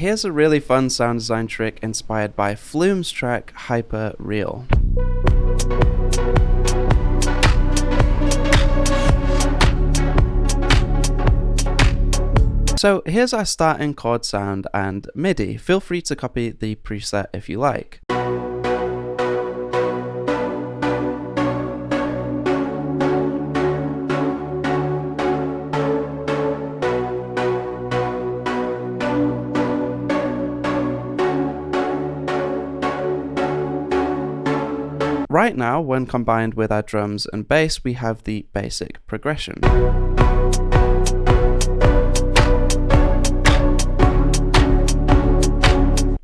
here's a really fun sound design trick inspired by Flume's track Hyperreal. So here's our starting chord sound and MIDI. Feel free to copy the preset if you like. Right now, when combined with our drums and bass, we have the basic progression.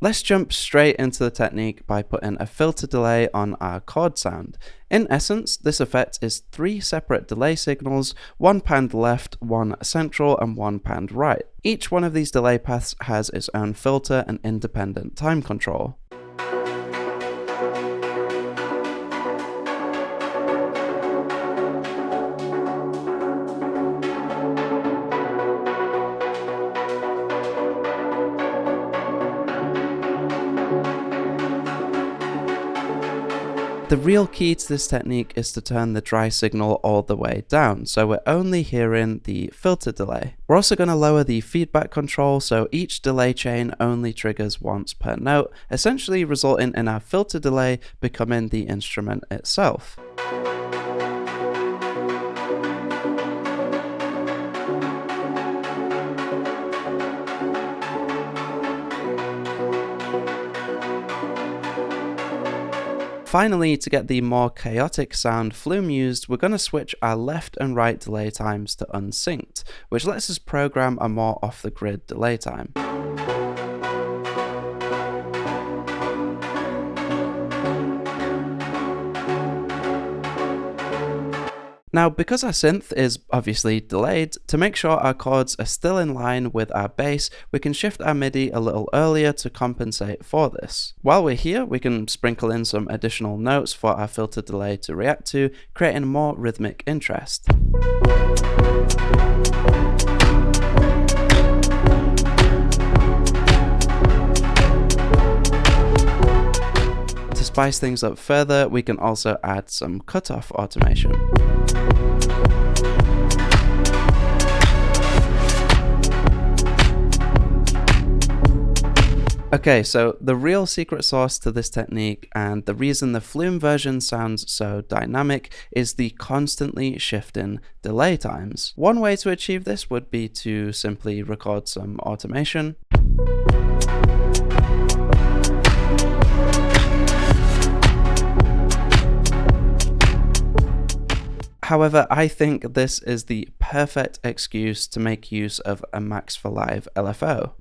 Let's jump straight into the technique by putting a filter delay on our chord sound. In essence, this effect is 3 separate delay signals, one panned left, one central, and one panned right. Each one of these delay paths has its own filter and independent time control. The real key to this technique is to turn the dry signal all the way down, so we're only hearing the filter delay. We're also going to lower the feedback control, so each delay chain only triggers once per note, essentially resulting in our filter delay becoming the instrument itself. Finally, to get the more chaotic sound Flume used, we're going to switch our left and right delay times to unsynced, which lets us program a more off-the-grid delay time. Now, because our synth is obviously delayed, to make sure our chords are still in line with our bass, we can shift our MIDI a little earlier to compensate for this. While we're here, we can sprinkle in some additional notes for our filter delay to react to, creating more rhythmic interest. To spice things up further, we can also add some cutoff automation. Okay, so the real secret sauce to this technique, and the reason the Flume version sounds so dynamic, is the constantly shifting delay times. One way to achieve this would be to simply record some automation. However, I think this is the perfect excuse to make use of a Max for Live LFO.